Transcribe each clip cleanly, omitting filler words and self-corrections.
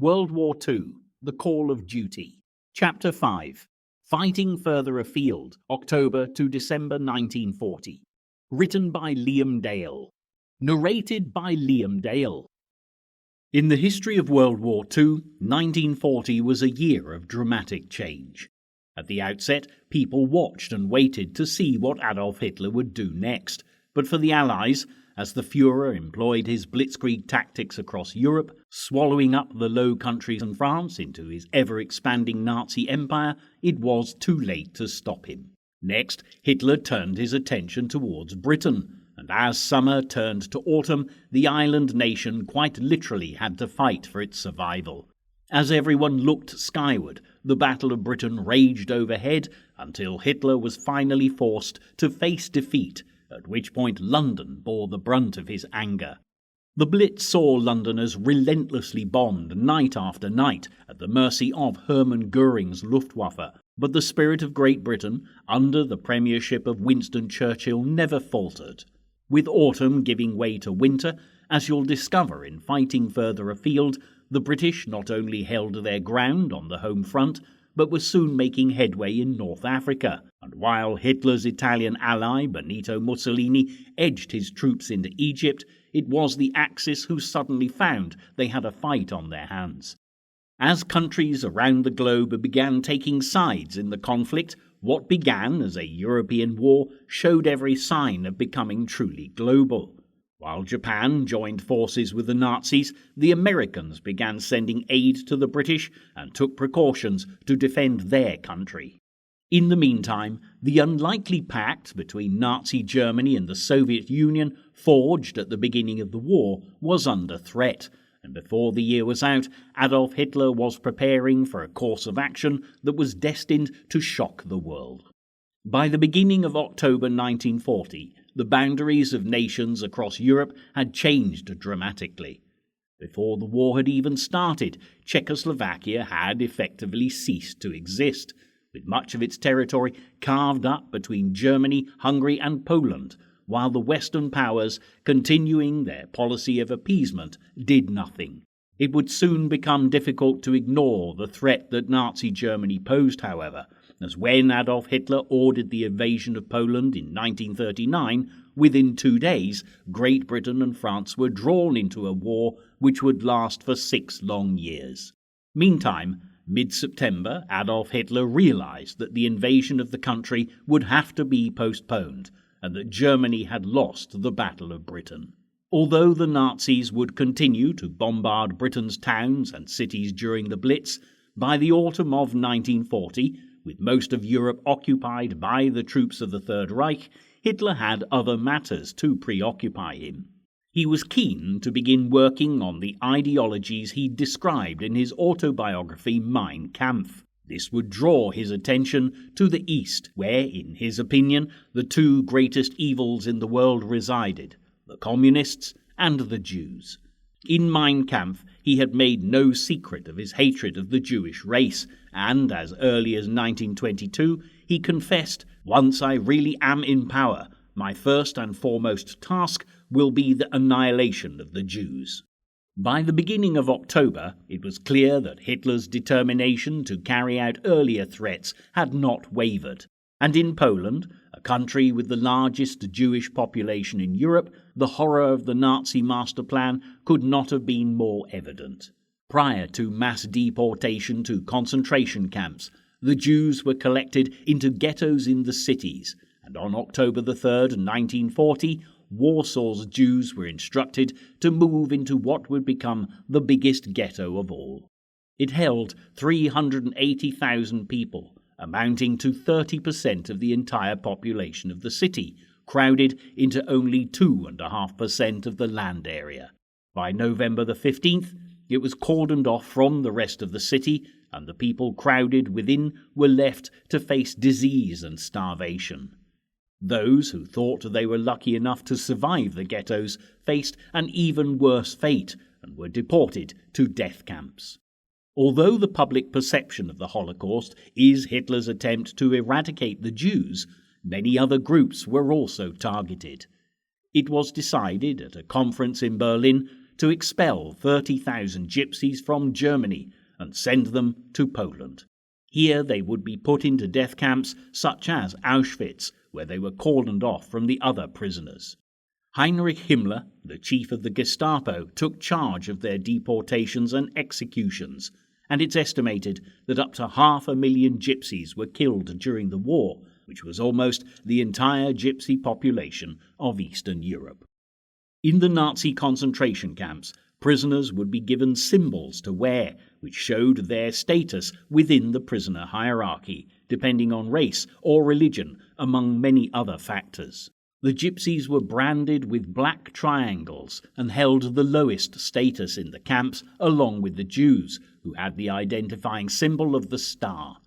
World War II, The Call of Duty. Chapter 5. Fighting Further Afield, October to December 1940. Written by Liam Dale. Narrated by Liam Dale. In the history of World War II, 1940 was a year of dramatic change. At the outset, people watched and waited to see what Adolf Hitler would do next. But for the Allies, as the Führer employed his blitzkrieg tactics across Europe, swallowing up the Low Countries and France into his ever-expanding Nazi empire, it was too late to stop him. Next, Hitler turned his attention towards Britain, and as summer turned to autumn, the island nation quite literally had to fight for its survival. As everyone looked skyward, the Battle of Britain raged overhead until Hitler was finally forced to face defeat, at which point London bore the brunt of his anger. The Blitz saw Londoners relentlessly bombed night after night at the mercy of Hermann Göring's Luftwaffe, but the spirit of Great Britain, under the premiership of Winston Churchill, never faltered. With autumn giving way to winter, as you'll discover in Fighting Further Afield, the British not only held their ground on the home front, but were soon making headway in North Africa, and while Hitler's Italian ally Benito Mussolini edged his troops into Egypt, it was the Axis who suddenly found they had a fight on their hands. As countries around the globe began taking sides in the conflict, what began as a European war showed every sign of becoming truly global. While Japan joined forces with the Nazis, the Americans began sending aid to the British and took precautions to defend their country. In the meantime, the unlikely pact between Nazi Germany and the Soviet Union, forged at the beginning of the war, was under threat, and before the year was out, Adolf Hitler was preparing for a course of action that was destined to shock the world. By the beginning of October 1940, the boundaries of nations across Europe had changed dramatically. Before the war had even started, Czechoslovakia had effectively ceased to exist, with much of its territory carved up between Germany, Hungary and Poland, while the Western powers, continuing their policy of appeasement, did nothing. It would soon become difficult to ignore the threat that Nazi Germany posed, however, as when Adolf Hitler ordered the invasion of Poland in 1939, within 2 days, Great Britain and France were drawn into a war which would last for 6 long years. Meantime, mid-September, Adolf Hitler realized that the invasion of the country would have to be postponed, and that Germany had lost the Battle of Britain. Although the Nazis would continue to bombard Britain's towns and cities during the Blitz, by the autumn of 1940, with most of Europe occupied by the troops of the Third Reich, Hitler had other matters to preoccupy him. He was keen to begin working on the ideologies he described in his autobiography Mein Kampf. This would draw his attention to the East, where, in his opinion, the 2 greatest evils in the world resided, the Communists and the Jews. In Mein Kampf, he had made no secret of his hatred of the Jewish race, and as early as 1922, he confessed, "Once I really am in power, my first and foremost task will be the annihilation of the Jews." By the beginning of October, it was clear that Hitler's determination to carry out earlier threats had not wavered, and in Poland, a country with the largest Jewish population in Europe, the horror of the Nazi master plan could not have been more evident. Prior to mass deportation to concentration camps, the Jews were collected into ghettos in the cities, and on October 3, 1940, Warsaw's Jews were instructed to move into what would become the biggest ghetto of all. It held 380,000 people, amounting to 30% of the entire population of the city, crowded into only 2.5% of the land area. By November the 15th, it was cordoned off from the rest of the city, and the people crowded within were left to face disease and starvation. Those who thought they were lucky enough to survive the ghettos faced an even worse fate and were deported to death camps. Although the public perception of the Holocaust is Hitler's attempt to eradicate the Jews, many other groups were also targeted. It was decided at a conference in Berlin to expel 30,000 gypsies from Germany and send them to Poland. Here they would be put into death camps such as Auschwitz, where they were cordoned off from the other prisoners. Heinrich Himmler, the chief of the Gestapo, took charge of their deportations and executions, and it's estimated that up to 500,000 gypsies were killed during the war, which was almost the entire gypsy population of Eastern Europe. In the Nazi concentration camps, prisoners would be given symbols to wear, which showed their status within the prisoner hierarchy, depending on race or religion, among many other factors. The gypsies were branded with black triangles and held the lowest status in the camps, along with the Jews, who had the identifying symbol of the star.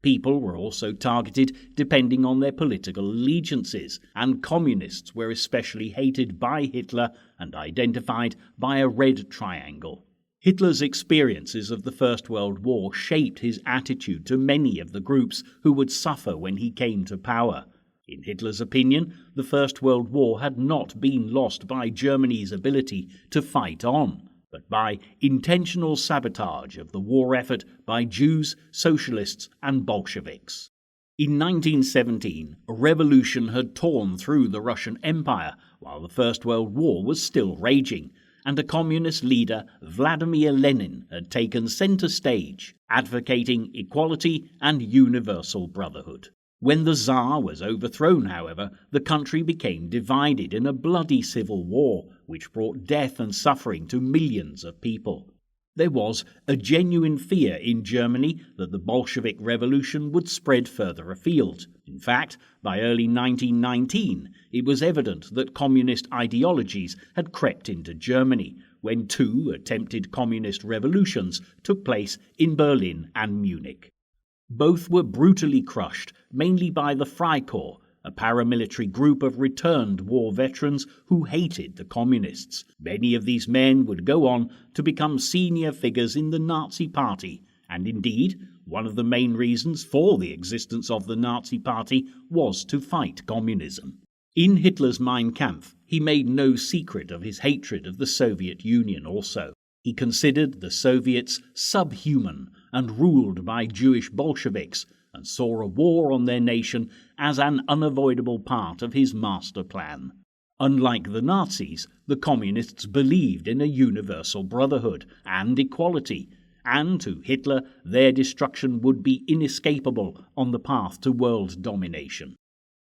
People were also targeted depending on their political allegiances, and communists were especially hated by Hitler and identified by a red triangle. Hitler's experiences of the First World War shaped his attitude to many of the groups who would suffer when he came to power. In Hitler's opinion, the First World War had not been lost by Germany's ability to fight on, but by intentional sabotage of the war effort by Jews, socialists, and Bolsheviks. In 1917, a revolution had torn through the Russian Empire while the First World War was still raging, and a communist leader, Vladimir Lenin, had taken center stage, advocating equality and universal brotherhood. When the Tsar was overthrown, however, the country became divided in a bloody civil war, which brought death and suffering to millions of people. There was a genuine fear in Germany that the Bolshevik Revolution would spread further afield. In fact, by early 1919, it was evident that communist ideologies had crept into Germany, when 2 attempted communist revolutions took place in Berlin and Munich. Both were brutally crushed, mainly by the Freikorps, a paramilitary group of returned war veterans who hated the communists. Many of these men would go on to become senior figures in the Nazi Party, and indeed, one of the main reasons for the existence of the Nazi Party was to fight communism. In Hitler's Mein Kampf, he made no secret of his hatred of the Soviet Union also. He considered the Soviets subhuman and ruled by Jewish Bolsheviks, and saw a war on their nation as an unavoidable part of his master plan. Unlike the Nazis, the communists believed in a universal brotherhood and equality, and to Hitler their destruction would be inescapable on the path to world domination.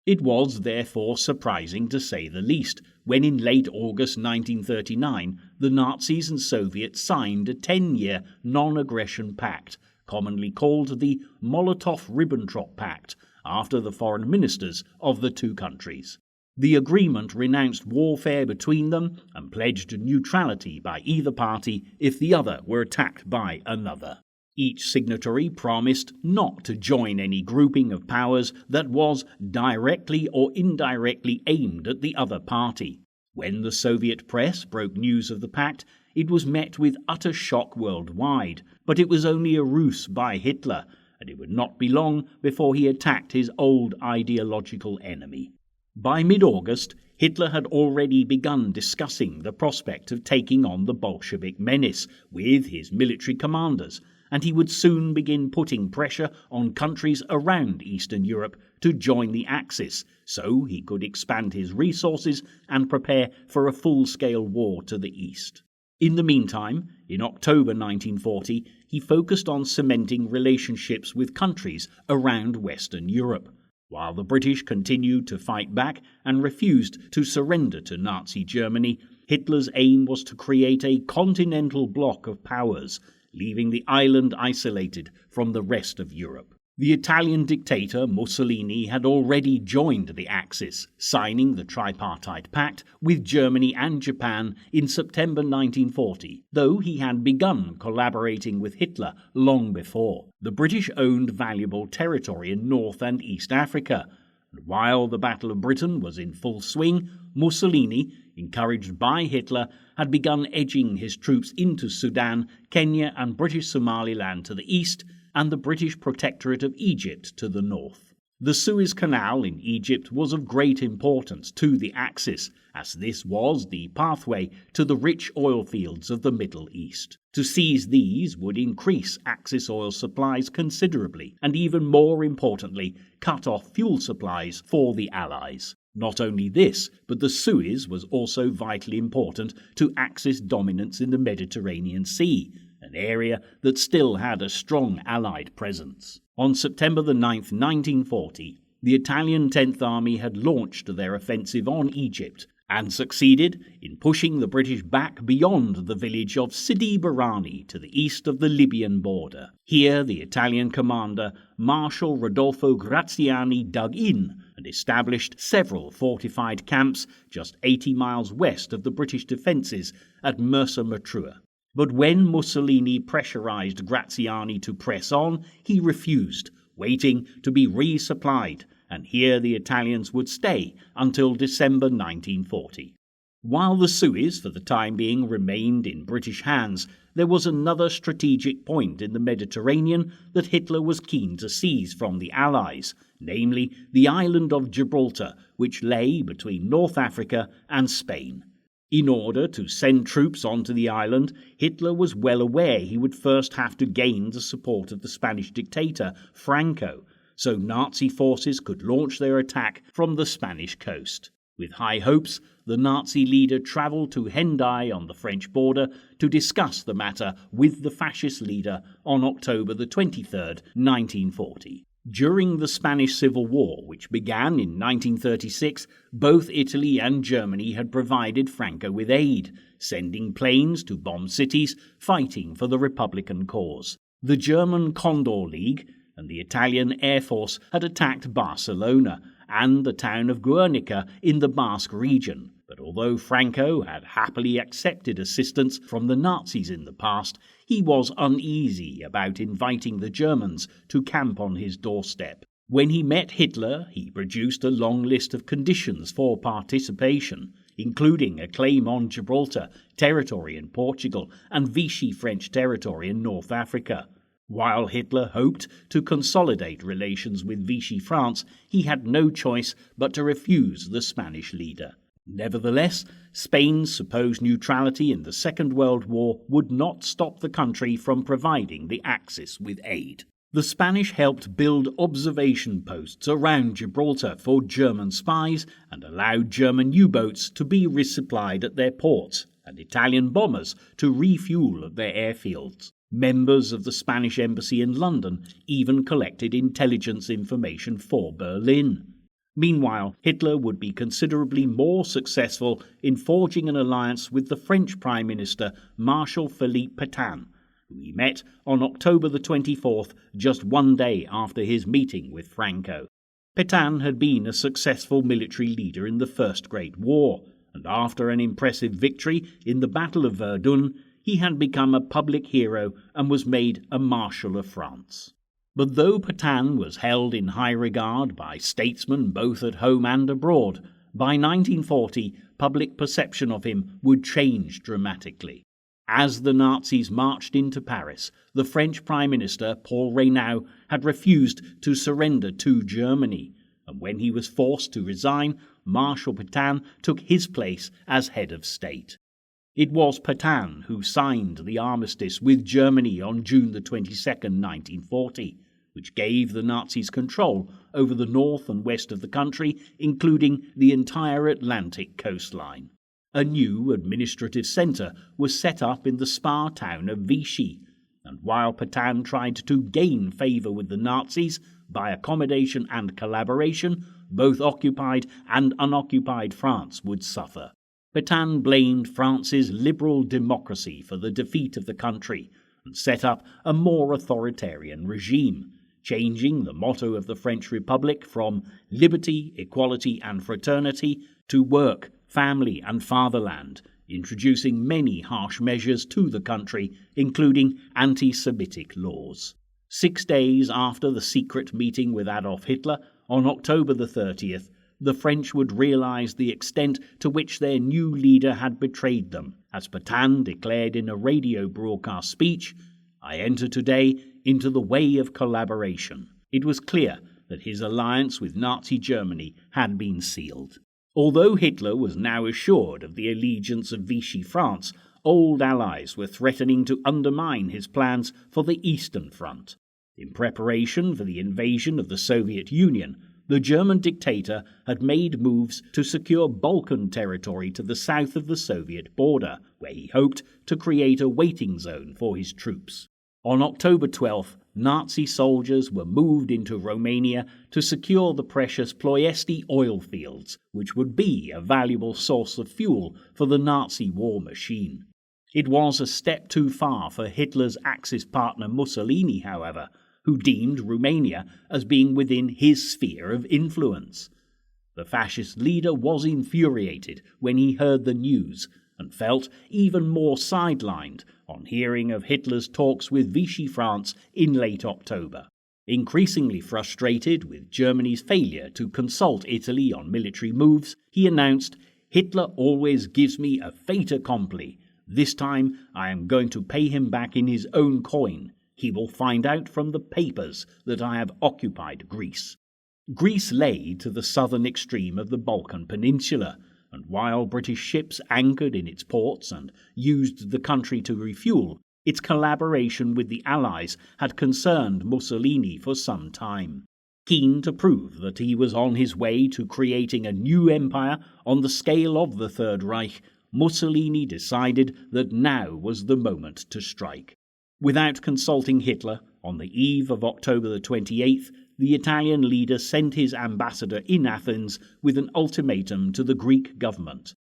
It was therefore surprising, to say the least, when in late August 1939 the Nazis and Soviets signed a 10-year non-aggression pact, commonly called the Molotov-Ribbentrop Pact, after the foreign ministers of the two countries. The agreement renounced warfare between them and pledged neutrality by either party if the other were attacked by another. Each signatory promised not to join any grouping of powers that was directly or indirectly aimed at the other party. When the Soviet press broke news of the pact, it was met with utter shock worldwide, but it was only a ruse by Hitler, and it would not be long before he attacked his old ideological enemy. By mid-August, Hitler had already begun discussing the prospect of taking on the Bolshevik menace with his military commanders, and he would soon begin putting pressure on countries around Eastern Europe to join the Axis, so he could expand his resources and prepare for a full-scale war to the east. In the meantime, in October 1940, he focused on cementing relationships with countries around Western Europe. While the British continued to fight back and refused to surrender to Nazi Germany, Hitler's aim was to create a continental bloc of powers, leaving the island isolated from the rest of Europe. The Italian dictator Mussolini had already joined the Axis, signing the Tripartite Pact with Germany and Japan in September 1940, though he had begun collaborating with Hitler long before. The British owned valuable territory in North and East Africa, and while the Battle of Britain was in full swing, Mussolini, encouraged by Hitler, had begun edging his troops into Sudan, Kenya and British Somaliland to the east, and the British Protectorate of Egypt to the north. The Suez Canal in Egypt was of great importance to the Axis, as this was the pathway to the rich oil fields of the Middle East. To seize these would increase Axis oil supplies considerably, and even more importantly, cut off fuel supplies for the Allies. Not only this, but the Suez was also vitally important to Axis dominance in the Mediterranean Sea, an area that still had a strong Allied presence. On September 9, 1940, the Italian 10th Army had launched their offensive on Egypt and succeeded in pushing the British back beyond the village of Sidi Barrani to the east of the Libyan border. Here the Italian commander, Marshal Rodolfo Graziani, dug in and established several fortified camps just 80 miles west of the British defences at Mersa Matruh. But when Mussolini pressurized Graziani to press on, he refused, waiting to be resupplied, and here the Italians would stay until December 1940. While the Suez, for the time being, remained in British hands, there was another strategic point in the Mediterranean that Hitler was keen to seize from the Allies, namely the island of Gibraltar, which lay between North Africa and Spain. In order to send troops onto the island, Hitler was well aware he would first have to gain the support of the Spanish dictator, Franco, so Nazi forces could launch their attack from the Spanish coast. With high hopes, the Nazi leader travelled to Hendaye on the French border to discuss the matter with the fascist leader on October 23, 1940. During the Spanish Civil War, which began in 1936, both Italy and Germany had provided Franco with aid, sending planes to bomb cities, fighting for the Republican cause. The German Condor League and the Italian Air Force had attacked Barcelona and the town of Guernica in the Basque region. But although Franco had happily accepted assistance from the Nazis in the past, he was uneasy about inviting the Germans to camp on his doorstep. When he met Hitler, he produced a long list of conditions for participation, including a claim on Gibraltar, territory in Portugal, and Vichy French territory in North Africa. While Hitler hoped to consolidate relations with Vichy France, he had no choice but to refuse the Spanish leader. Nevertheless, Spain's supposed neutrality in the Second World War would not stop the country from providing the Axis with aid. The Spanish helped build observation posts around Gibraltar for German spies and allowed German U-boats to be resupplied at their ports and Italian bombers to refuel at their airfields. Members of the Spanish embassy in London even collected intelligence information for Berlin. Meanwhile, Hitler would be considerably more successful in forging an alliance with the French Prime Minister Marshal Philippe Pétain, who he met on October 24th, just one day after his meeting with Franco. Pétain had been a successful military leader in the First Great War, and after an impressive victory in the Battle of Verdun, he had become a public hero and was made a Marshal of France. But though Pétain was held in high regard by statesmen both at home and abroad, by 1940 public perception of him would change dramatically. As the Nazis marched into Paris, the French Prime Minister, Paul Reynaud, had refused to surrender to Germany, and when he was forced to resign, Marshal Pétain took his place as head of state. It was Pétain who signed the armistice with Germany on June 22, 1940, which gave the Nazis control over the north and west of the country, including the entire Atlantic coastline. A new administrative centre was set up in the spa town of Vichy, and while Pétain tried to gain favour with the Nazis by accommodation and collaboration, both occupied and unoccupied France would suffer. Pétain blamed France's liberal democracy for the defeat of the country and set up a more authoritarian regime, changing the motto of the French Republic from liberty, equality and fraternity to work, family and fatherland, introducing many harsh measures to the country, including anti-Semitic laws. 6 days after the secret meeting with Adolf Hitler, on October 30th, the French would realise the extent to which their new leader had betrayed them. As Pétain declared in a radio broadcast speech, "I enter today into the way of collaboration." It was clear that his alliance with Nazi Germany had been sealed. Although Hitler was now assured of the allegiance of Vichy France, old allies were threatening to undermine his plans for the Eastern Front. In preparation for the invasion of the Soviet Union, the German dictator had made moves to secure Balkan territory to the south of the Soviet border, where he hoped to create a waiting zone for his troops. On October 12th, Nazi soldiers were moved into Romania to secure the precious Ploiesti oil fields, which would be a valuable source of fuel for the Nazi war machine. It was a step too far for Hitler's Axis partner Mussolini, however, who deemed Romania as being within his sphere of influence. The fascist leader was infuriated when he heard the news and felt even more sidelined on hearing of Hitler's talks with Vichy France in late October. Increasingly frustrated with Germany's failure to consult Italy on military moves, he announced, "Hitler always gives me a fait accompli. This time I am going to pay him back in his own coin. He will find out from the papers that I have occupied Greece." Greece lay to the southern extreme of the Balkan Peninsula, and while British ships anchored in its ports and used the country to refuel, its collaboration with the Allies had concerned Mussolini for some time. Keen to prove that he was on his way to creating a new empire on the scale of the Third Reich, Mussolini decided that now was the moment to strike. Without consulting Hitler, on the eve of October the 28th, the Italian leader sent his ambassador in Athens with an ultimatum to the Greek government: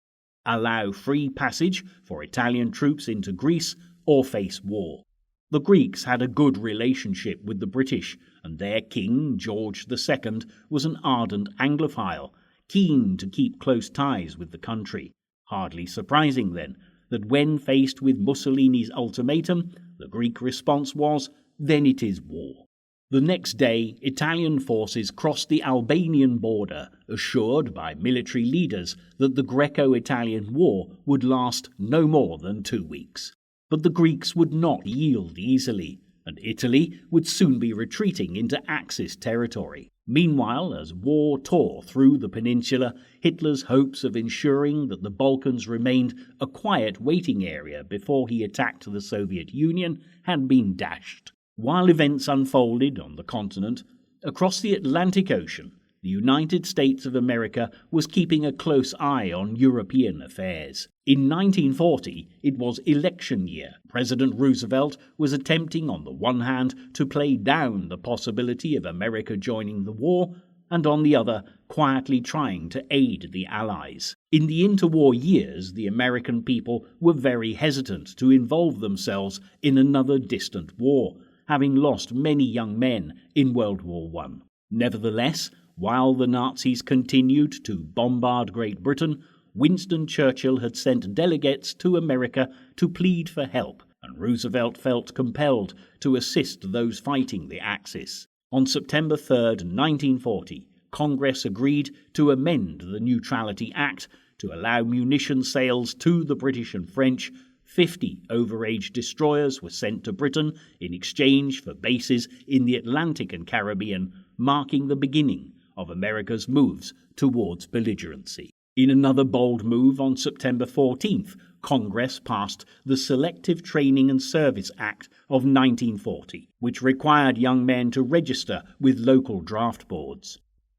allow free passage for Italian troops into Greece or face war. The Greeks had a good relationship with the British, and their king, George II, was an ardent Anglophile, keen to keep close ties with the country. Hardly surprising, then, that when faced with Mussolini's ultimatum, the Greek response was, "Then it is war." The next day, Italian forces crossed the Albanian border, assured by military leaders that the Greco-Italian war would last no more than 2 weeks. But the Greeks would not yield easily, and Italy would soon be retreating into Axis territory. Meanwhile, as war tore through the peninsula, Hitler's hopes of ensuring that the Balkans remained a quiet waiting area before he attacked the Soviet Union had been dashed. While events unfolded on the continent, across the Atlantic Ocean, the United States of America was keeping a close eye on European affairs. In 1940, it was election year. President Roosevelt was attempting on the one hand to play down the possibility of America joining the war, and on the other, quietly trying to aid the Allies. In the interwar years, the American people were very hesitant to involve themselves in another distant war, having lost many young men in World War I. Nevertheless, while the Nazis continued to bombard Great Britain, Winston Churchill had sent delegates to America to plead for help, and Roosevelt felt compelled to assist those fighting the Axis. On September 3, 1940, Congress agreed to amend the Neutrality Act to allow munition sales to the British and French. 50 overage destroyers were sent to Britain in exchange for bases in the Atlantic and Caribbean, marking the beginning of America's moves towards belligerency. In another bold move, on September 14th, Congress passed the Selective Training and Service Act of 1940, which required young men to register with local draft boards.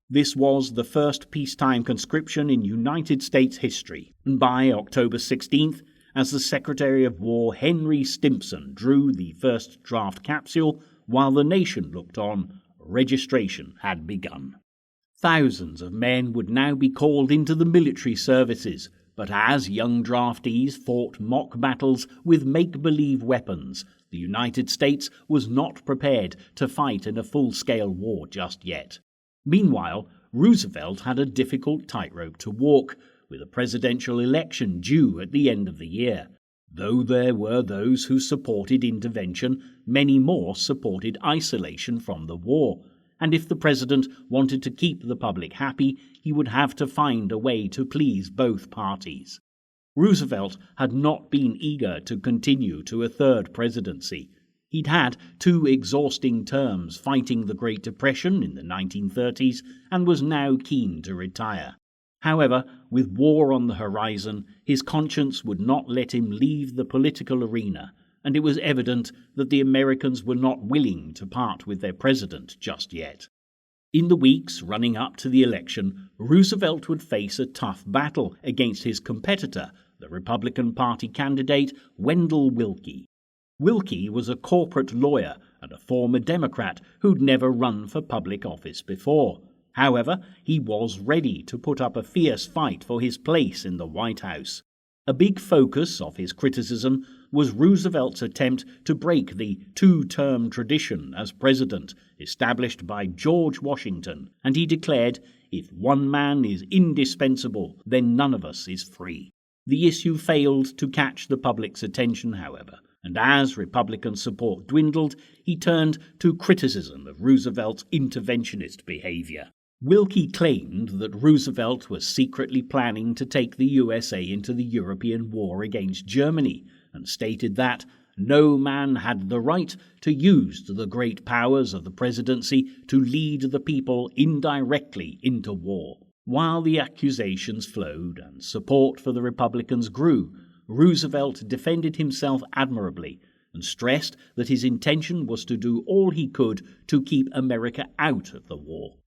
This was the first peacetime conscription in United States history, and by October 16th, as the Secretary of War Henry Stimson drew the first draft capsule, while the nation looked on, registration had begun. Thousands of men would now be called into the military services, but as young draftees fought mock battles with make-believe weapons, the United States was not prepared to fight in a full-scale war just yet. Meanwhile, Roosevelt had a difficult tightrope to walk, with a presidential election due at the end of the year. Though there were those who supported intervention, many more supported isolation from the war, and if the president wanted to keep the public happy, he would have to find a way to please both parties. Roosevelt had not been eager to continue to a third presidency. He'd had 2 exhausting terms fighting the Great Depression in the 1930s and was now keen to retire. However, with war on the horizon, his conscience would not let him leave the political arena, and it was evident that the Americans were not willing to part with their president just yet. In the weeks running up to the election, Roosevelt would face a tough battle against his competitor, the Republican Party candidate Wendell Willkie. Willkie was a corporate lawyer and a former Democrat who'd never run for public office before. However, he was ready to put up a fierce fight for his place in the White House. A big focus of his criticism was Roosevelt's attempt to break the two-term tradition as president established by George Washington, and he declared, "If one man is indispensable, then none of us is free." The issue failed to catch the public's attention, however, and as Republican support dwindled, he turned to criticism of Roosevelt's interventionist behavior. Willkie claimed that Roosevelt was secretly planning to take the USA into the European war against Germany, and stated that no man had the right to use the great powers of the presidency to lead the people indirectly into war. While the accusations flowed and support for the Republicans grew, Roosevelt defended himself admirably and stressed that his intention was to do all he could to keep America out of the war.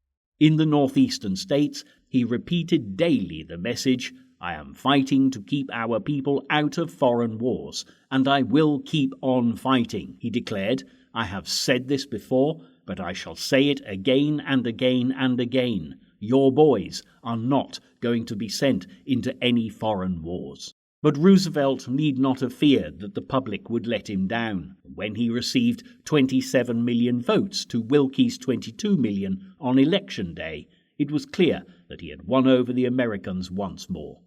In the northeastern states, he repeated daily the message, "I am fighting to keep our people out of foreign wars, and I will keep on fighting," he declared. "I have said this before, but I shall say it again and again and again. Your boys are not going to be sent into any foreign wars." But Roosevelt need not have feared that the public would let him down. When he received 27 million votes to Willkie's 22 million on Election Day, it was clear that he had won over the Americans once more.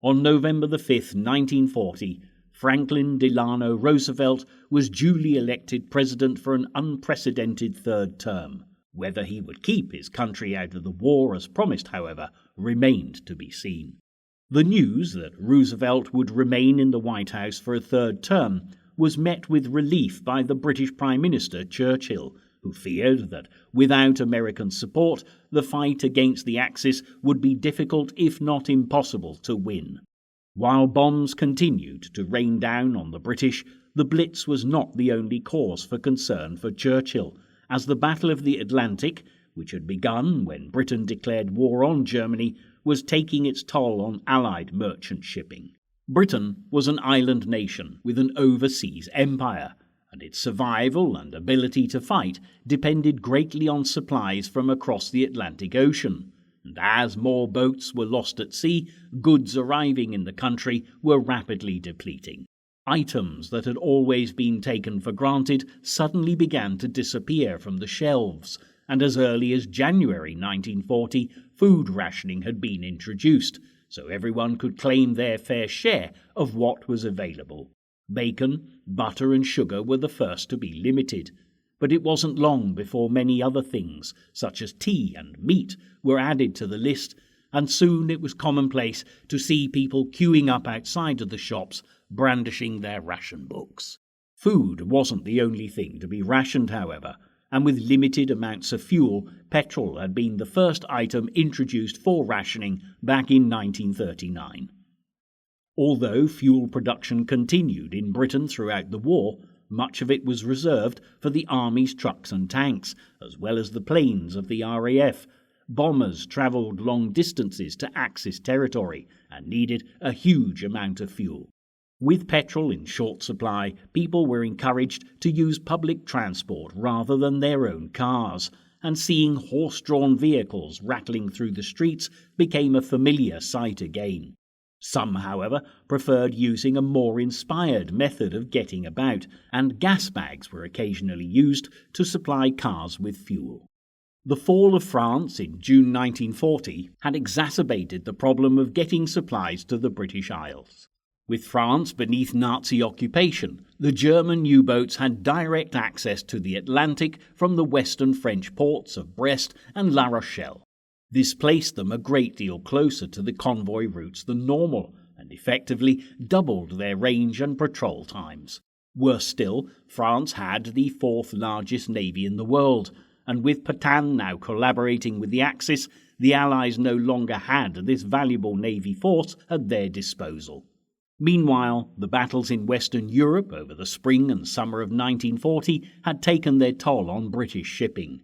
On November 5, 1940, Franklin Delano Roosevelt was duly elected president for an unprecedented third term. Whether he would keep his country out of the war as promised, however, remained to be seen. The news that Roosevelt would remain in the White House for a third term was met with relief by the British Prime Minister Churchill, who feared that without American support, the fight against the Axis would be difficult if not impossible to win. While bombs continued to rain down on the British, the Blitz was not the only cause for concern for Churchill, as the Battle of the Atlantic, which had begun when Britain declared war on Germany, was taking its toll on Allied merchant shipping. Britain was an island nation with an overseas empire, and its survival and ability to fight depended greatly on supplies from across the Atlantic Ocean. And as more boats were lost at sea, goods arriving in the country were rapidly depleting. Items that had always been taken for granted suddenly began to disappear from the shelves, and as early as January 1940, food rationing had been introduced, so everyone could claim their fair share of what was available. Bacon, butter and sugar were the first to be limited, but it wasn't long before many other things, such as tea and meat, were added to the list, and soon it was commonplace to see people queuing up outside of the shops, brandishing their ration books. Food wasn't the only thing to be rationed, however, and with limited amounts of fuel, petrol had been the first item introduced for rationing back in 1939. Although fuel production continued in Britain throughout the war, much of it was reserved for the Army's trucks and tanks, as well as the planes of the RAF. Bombers travelled long distances to Axis territory and needed a huge amount of fuel. With petrol in short supply, people were encouraged to use public transport rather than their own cars, and seeing horse-drawn vehicles rattling through the streets became a familiar sight again. Some, however, preferred using a more inspired method of getting about, and gas bags were occasionally used to supply cars with fuel. The fall of France in June 1940 had exacerbated the problem of getting supplies to the British Isles. With France beneath Nazi occupation, the German U-boats had direct access to the Atlantic from the western French ports of Brest and La Rochelle. This placed them a great deal closer to the convoy routes than normal, and effectively doubled their range and patrol times. Worse still, France had the fourth largest navy in the world, and with Pétain now collaborating with the Axis, the Allies no longer had this valuable navy force at their disposal. Meanwhile, the battles in Western Europe over the spring and summer of 1940 had taken their toll on British shipping.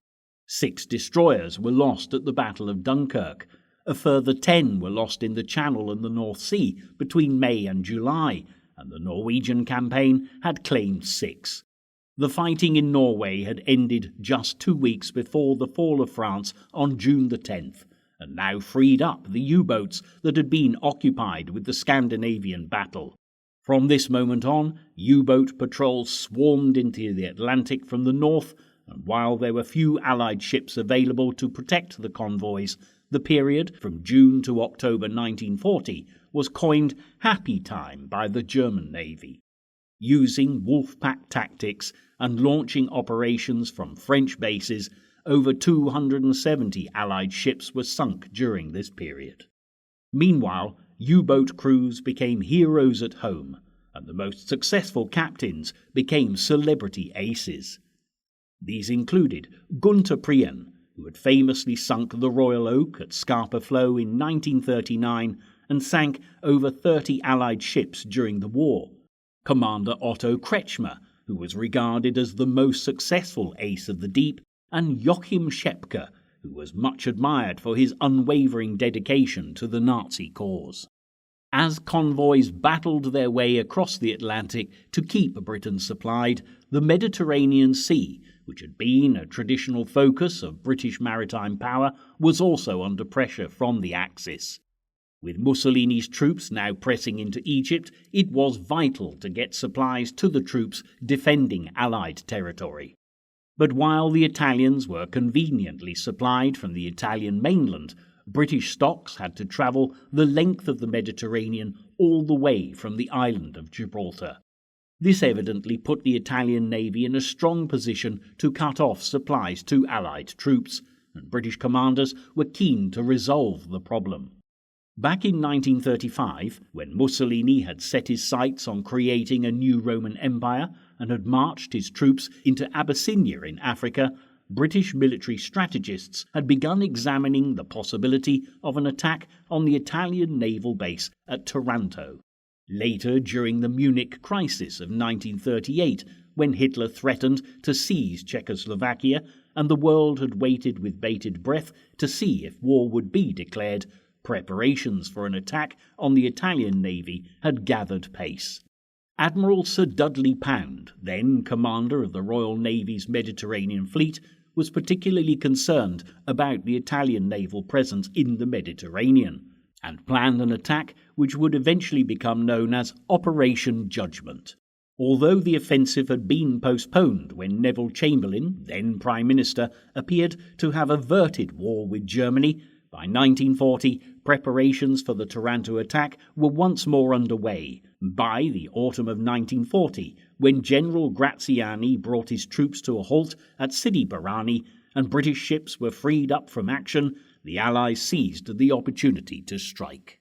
6 destroyers were lost at the Battle of Dunkirk. A further 10 were lost in the Channel and the North Sea between May and July, and the Norwegian campaign had claimed 6. The fighting in Norway had ended just 2 weeks before the fall of France on June the 10th, and now freed up the U-boats that had been occupied with the Scandinavian battle. From this moment on, U-boat patrols swarmed into the Atlantic from the north, and while there were few Allied ships available to protect the convoys, the period from June to October 1940 was coined Happy Time by the German Navy. Using Wolfpack tactics and launching operations from French bases, over 270 Allied ships were sunk during this period. Meanwhile, U-boat crews became heroes at home, and the most successful captains became celebrity aces. These included Gunther Prien, who had famously sunk the Royal Oak at Scapa Flow in 1939 and sank over 30 Allied ships during the war, Commander Otto Kretschmer, who was regarded as the most successful ace of the deep, and Joachim Schepke, who was much admired for his unwavering dedication to the Nazi cause. As convoys battled their way across the Atlantic to keep Britain supplied, the Mediterranean Sea, which had been a traditional focus of British maritime power, was also under pressure from the Axis. With Mussolini's troops now pressing into Egypt, it was vital to get supplies to the troops defending Allied territory. But while the Italians were conveniently supplied from the Italian mainland, British stocks had to travel the length of the Mediterranean all the way from the island of Gibraltar. This evidently put the Italian Navy in a strong position to cut off supplies to Allied troops, and British commanders were keen to resolve the problem. Back in 1935, when Mussolini had set his sights on creating a new Roman Empire and had marched his troops into Abyssinia in Africa, British military strategists had begun examining the possibility of an attack on the Italian naval base at Taranto. Later, during the Munich crisis of 1938, when Hitler threatened to seize Czechoslovakia and the world had waited with bated breath to see if war would be declared, preparations for an attack on the Italian Navy had gathered pace. Admiral Sir Dudley Pound, then commander of the Royal Navy's Mediterranean Fleet, was particularly concerned about the Italian naval presence in the Mediterranean, and planned an attack which would eventually become known as Operation Judgment. Although the offensive had been postponed when Neville Chamberlain, then Prime Minister, appeared to have averted war with Germany, by 1940, preparations for the Taranto attack were once more underway. By the autumn of 1940, when General Graziani brought his troops to a halt at Sidi Barrani and British ships were freed up from action, the Allies seized the opportunity to strike.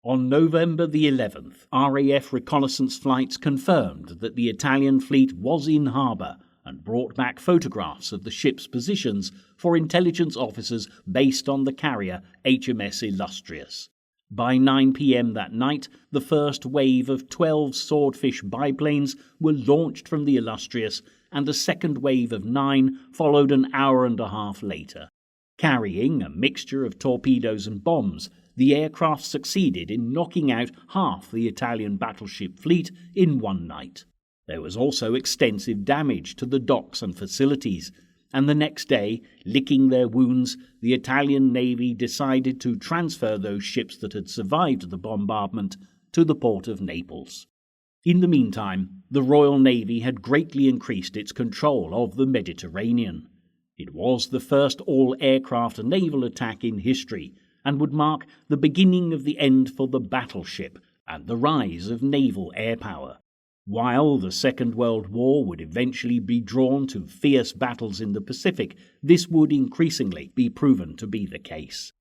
On November the 11th, RAF reconnaissance flights confirmed that the Italian fleet was in harbour and brought back photographs of the ship's positions for intelligence officers based on the carrier HMS Illustrious. By 9 p.m. that night, the first wave of 12 Swordfish biplanes were launched from the Illustrious, and a second wave of 9 followed an hour and a half later. Carrying a mixture of torpedoes and bombs, the aircraft succeeded in knocking out half the Italian battleship fleet in one night. There was also extensive damage to the docks and facilities, and the next day, licking their wounds, the Italian Navy decided to transfer those ships that had survived the bombardment to the port of Naples. In the meantime, the Royal Navy had greatly increased its control of the Mediterranean. It was the first all-aircraft naval attack in history, and would mark the beginning of the end for the battleship and the rise of naval air power. While the Second World War would eventually be drawn to fierce battles in the Pacific, this would increasingly be proven to be the case.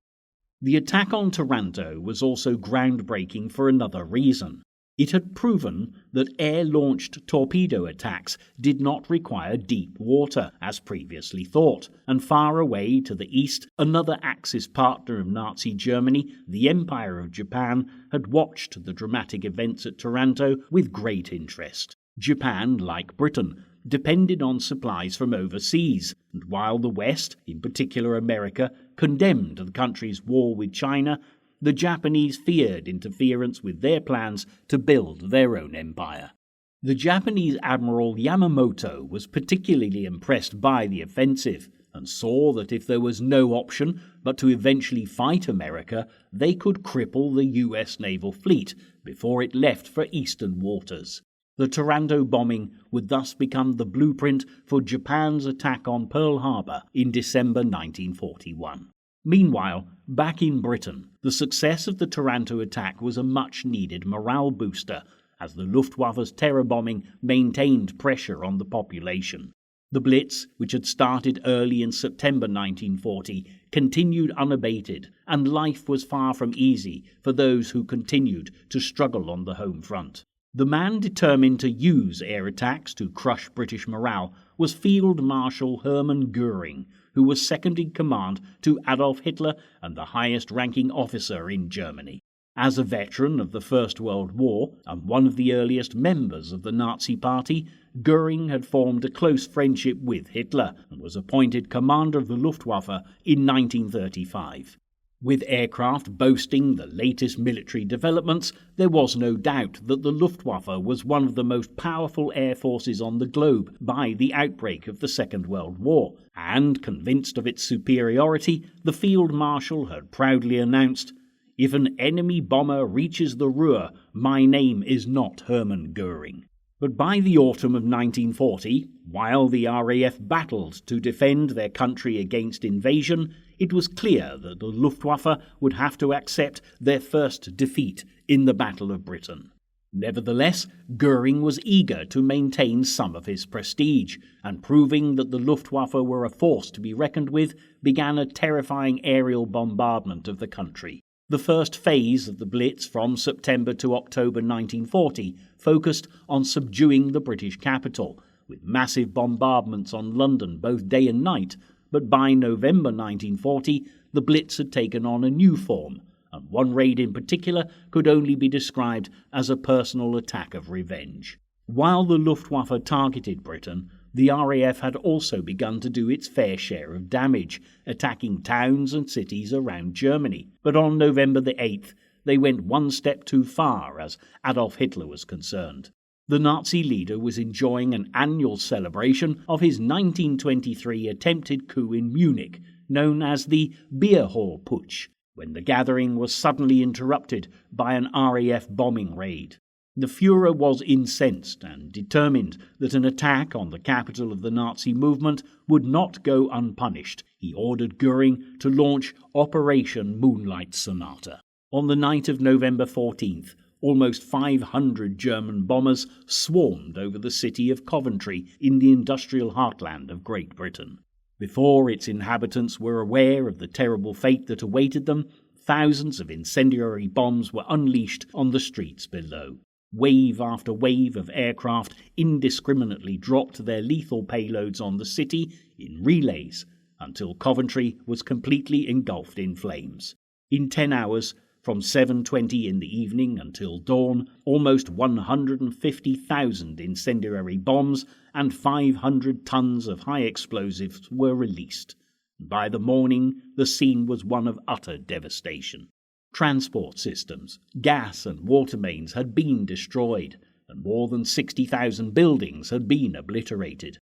The attack on Taranto was also groundbreaking for another reason. It had proven that air-launched torpedo attacks did not require deep water, as previously thought, and far away to the east, another Axis partner of Nazi Germany, the Empire of Japan, had watched the dramatic events at Taranto with great interest. Japan, like Britain, depended on supplies from overseas, and while the West, in particular America, condemned the country's war with China, the Japanese feared interference with their plans to build their own empire. The Japanese Admiral Yamamoto was particularly impressed by the offensive and saw that if there was no option but to eventually fight America, they could cripple the US naval fleet before it left for eastern waters. The Taranto bombing would thus become the blueprint for Japan's attack on Pearl Harbor in December 1941. Meanwhile, back in Britain, the success of the Taranto attack was a much-needed morale booster, as the Luftwaffe's terror bombing maintained pressure on the population. The Blitz, which had started early in September 1940, continued unabated, and life was far from easy for those who continued to struggle on the home front. The man determined to use air attacks to crush British morale was Field Marshal Hermann Göring, who was second in command to Adolf Hitler and the highest-ranking officer in Germany. As a veteran of the First World War and one of the earliest members of the Nazi Party, Göring had formed a close friendship with Hitler and was appointed commander of the Luftwaffe in 1935. With aircraft boasting the latest military developments, there was no doubt that the Luftwaffe was one of the most powerful air forces on the globe by the outbreak of the Second World War, and, convinced of its superiority, the Field Marshal had proudly announced, "If an enemy bomber reaches the Ruhr, my name is not Hermann Göring." But by the autumn of 1940, while the RAF battled to defend their country against invasion, it was clear that the Luftwaffe would have to accept their first defeat in the Battle of Britain. Nevertheless, Göring was eager to maintain some of his prestige, and proving that the Luftwaffe were a force to be reckoned with, began a terrifying aerial bombardment of the country. The first phase of the Blitz from September to October 1940 focused on subduing the British capital, with massive bombardments on London both day and night, but by November 1940 the Blitz had taken on a new form, and one raid in particular could only be described as a personal attack of revenge. While the Luftwaffe targeted Britain, the RAF had also begun to do its fair share of damage, attacking towns and cities around Germany. But on November the 8th, they went one step too far as Adolf Hitler was concerned. The Nazi leader was enjoying an annual celebration of his 1923 attempted coup in Munich, known as the Beer Hall Putsch, when the gathering was suddenly interrupted by an RAF bombing raid. The Führer was incensed and determined that an attack on the capital of the Nazi movement would not go unpunished. He ordered Göring to launch Operation Moonlight Sonata. On the night of November 14th, almost 500 German bombers swarmed over the city of Coventry in the industrial heartland of Great Britain. Before its inhabitants were aware of the terrible fate that awaited them, thousands of incendiary bombs were unleashed on the streets below. Wave after wave of aircraft indiscriminately dropped their lethal payloads on the city in relays until Coventry was completely engulfed in flames. In 10 hours, from 7:20 in the evening until dawn, almost 150,000 incendiary bombs and 500 tons of high explosives were released. By the morning, the scene was one of utter devastation. Transport systems, gas and water mains had been destroyed, and more than 60,000 buildings had been obliterated.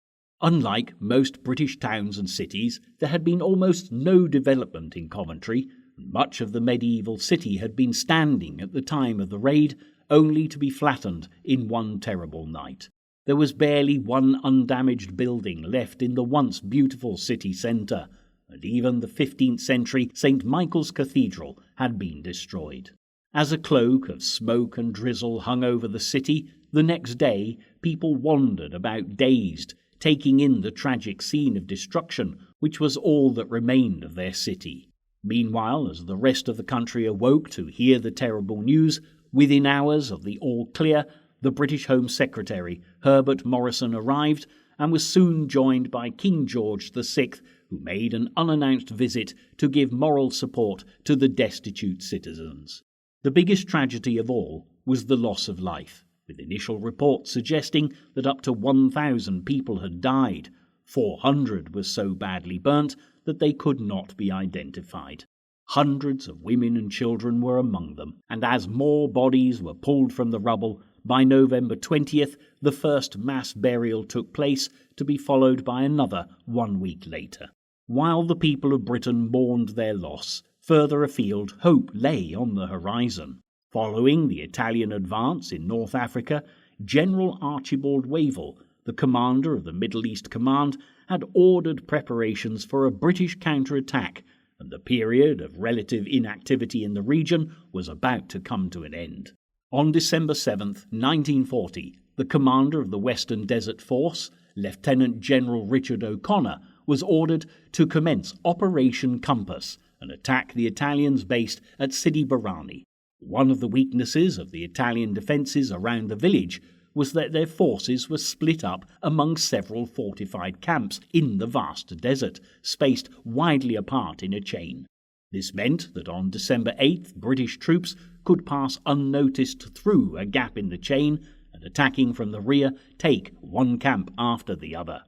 Unlike most British towns and cities, there had been almost no development in Coventry, and much of the medieval city had been standing at the time of the raid, only to be flattened in one terrible night. There was barely one undamaged building left in the once beautiful city centre, and even the 15th century St. Michael's Cathedral had been destroyed. As a cloak of smoke and drizzle hung over the city, the next day people wandered about dazed, taking in the tragic scene of destruction which was all that remained of their city. Meanwhile, as the rest of the country awoke to hear the terrible news, within hours of the all clear, the British Home Secretary, Herbert Morrison, arrived and was soon joined by King George VI, who made an unannounced visit to give moral support to the destitute citizens. The biggest tragedy of all was the loss of life, with initial reports suggesting that up to 1,000 people had died. 400 were so badly burnt that they could not be identified. Hundreds of women and children were among them, and as more bodies were pulled from the rubble, by November 20th, the first mass burial took place, to be followed by another 1 week later. While the people of Britain mourned their loss, further afield hope lay on the horizon. Following the Italian advance in North Africa, General Archibald Wavell, the commander of the Middle East Command, had ordered preparations for a British counterattack, and the period of relative inactivity in the region was about to come to an end. On December 7, 1940, the commander of the Western Desert Force, Lieutenant General Richard O'Connor, was ordered to commence Operation Compass and attack the Italians based at Sidi Barrani. One of the weaknesses of the Italian defences around the village was that their forces were split up among several fortified camps in the vast desert, spaced widely apart in a chain. This meant that on December 8th, British troops could pass unnoticed through a gap in the chain and, attacking from the rear, take one camp after the other.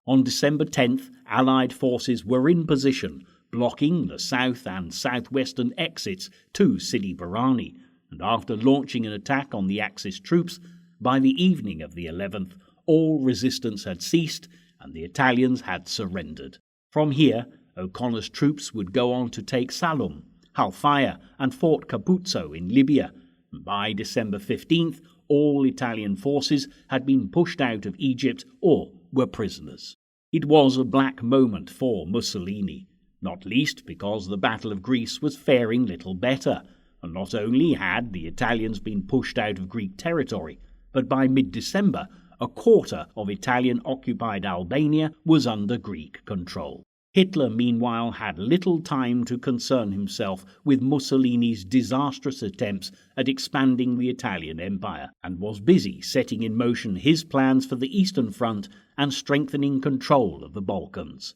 On December 10th, Allied forces were in position, blocking the south and southwestern exits to Sidi Barrani, and after launching an attack on the Axis troops, by the evening of the 11th, all resistance had ceased and the Italians had surrendered. From here, O'Connor's troops would go on to take Salum, Halfaya and Fort Capuzzo in Libya. By December 15th, all Italian forces had been pushed out of Egypt or were prisoners. It was a black moment for Mussolini, not least because the Battle of Greece was faring little better, and not only had the Italians been pushed out of Greek territory, but by mid-December, a quarter of Italian-occupied Albania was under Greek control. Hitler, meanwhile, had little time to concern himself with Mussolini's disastrous attempts at expanding the Italian Empire, and was busy setting in motion his plans for the Eastern Front and strengthening control of the Balkans.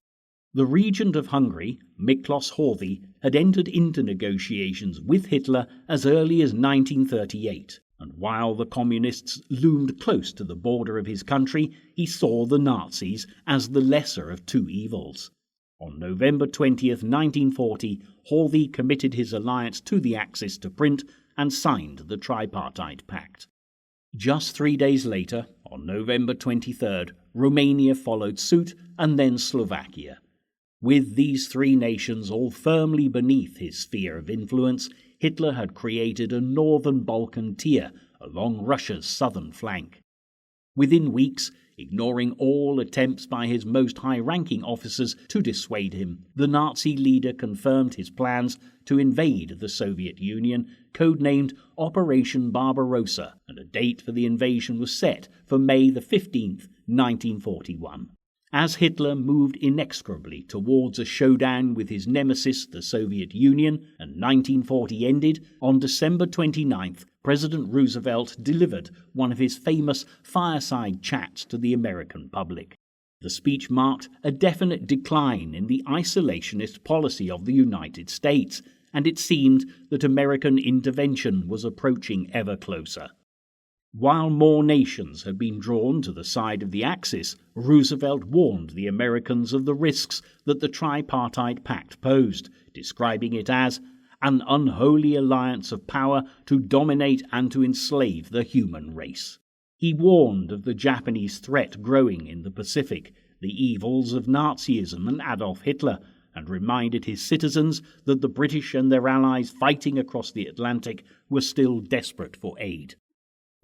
The regent of Hungary, Miklos Horthy, had entered into negotiations with Hitler as early as 1938, and while the communists loomed close to the border of his country, he saw the Nazis as the lesser of two evils. On November 20th, 1940, Horthy committed his alliance to the Axis to print and signed the Tripartite Pact. Just 3 days later, on November 23rd, Romania followed suit and then Slovakia. With these three nations all firmly beneath his sphere of influence, Hitler had created a northern Balkan tier along Russia's southern flank. Within weeks, ignoring all attempts by his most high-ranking officers to dissuade him, the Nazi leader confirmed his plans to invade the Soviet Union, codenamed Operation Barbarossa, and a date for the invasion was set for May 15th, 1941. As Hitler moved inexorably towards a showdown with his nemesis, the Soviet Union, and 1940 ended, on December 29th, President Roosevelt delivered one of his famous fireside chats to the American public. The speech marked a definite decline in the isolationist policy of the United States, and it seemed that American intervention was approaching ever closer. While more nations had been drawn to the side of the Axis, Roosevelt warned the Americans of the risks that the Tripartite Pact posed, describing it as an unholy alliance of power to dominate and to enslave the human race. He warned of the Japanese threat growing in the Pacific, the evils of Nazism and Adolf Hitler, and reminded his citizens that the British and their allies fighting across the Atlantic were still desperate for aid.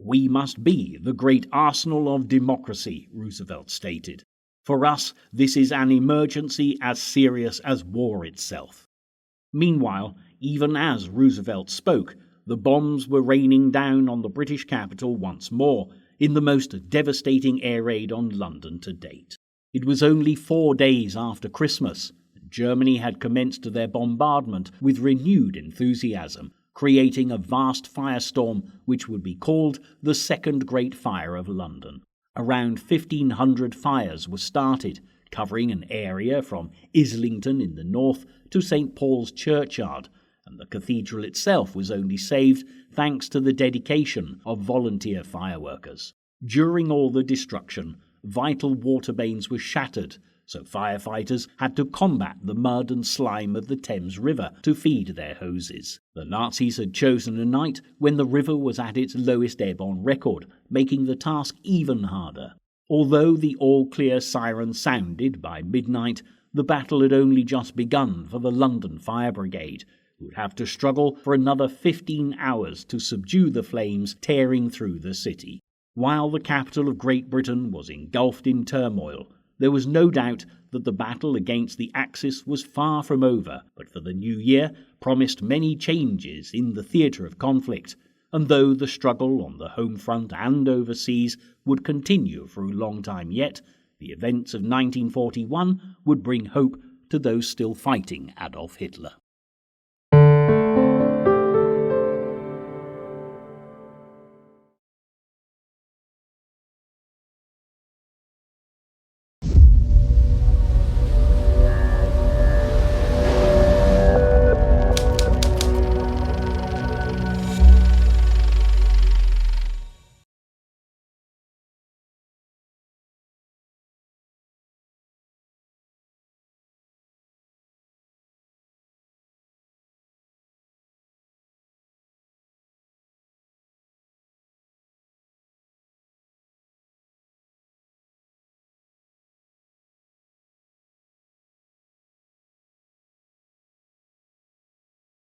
"We must be the great arsenal of democracy," Roosevelt stated. "For us, this is an emergency as serious as war itself." Meanwhile, even as Roosevelt spoke, the bombs were raining down on the British capital once more, in the most devastating air raid on London to date. It was only 4 days after Christmas, and Germany had commenced their bombardment with renewed enthusiasm, creating a vast firestorm which would be called the Second Great Fire of London. Around 1,500 fires were started, covering an area from Islington in the north to St. Paul's Churchyard, and the cathedral itself was only saved thanks to the dedication of volunteer fireworkers. During all the destruction, vital water mains were shattered, so firefighters had to combat the mud and slime of the Thames River to feed their hoses. The Nazis had chosen a night when the river was at its lowest ebb on record, making the task even harder. Although the all-clear siren sounded by midnight, the battle had only just begun for the London Fire Brigade, who would have to struggle for another 15 hours to subdue the flames tearing through the city. While the capital of Great Britain was engulfed in turmoil, there was no doubt that the battle against the Axis was far from over, but for the new year promised many changes in the theatre of conflict, and though the struggle on the home front and overseas would continue for a long time yet, the events of 1941 would bring hope to those still fighting Adolf Hitler.